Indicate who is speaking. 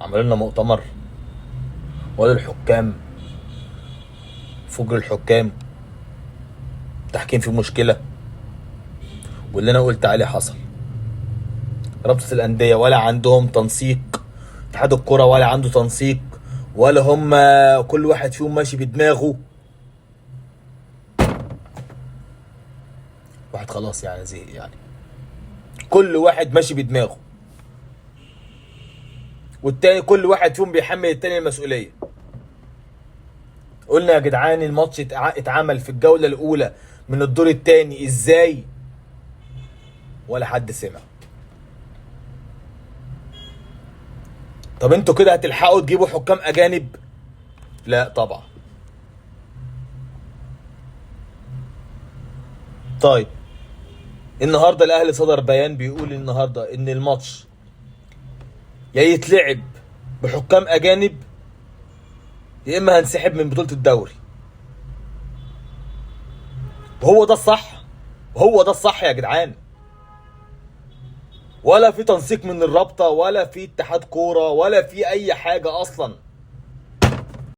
Speaker 1: عملوا لنا مؤتمر ولا الحكام فجر الحكام، التحكيم فيه مشكله، واللي انا قلت عليه حصل. رابطه الانديه ولا عندهم تنسيق، اتحاد الكره ولا عنده تنسيق، ولا هم كل واحد فيهم ماشي بدماغه. واحد خلاص يعني زهق يعني، كل واحد ماشي بدماغه، والتاني كل واحد فيهم بيحمل التاني المسؤوليه. قلنا يا جدعان الماتش اتعمل في الجوله الاولى من الدور الثاني ازاي، ولا حد سمع. طب انتوا كده هتلحقوا تجيبوا حكام اجانب؟ لا طبعا. طيب النهارده الاهلي صدر بيان بيقول النهارده ان الماتش يا يتلعب بحكام اجانب يا اما هنسحب من بطوله الدوري. وهو ده الصح، وهو ده الصح يا جدعان. ولا في تنسيق من الرابطه، ولا في اتحاد كوره، ولا في اي حاجه اصلا.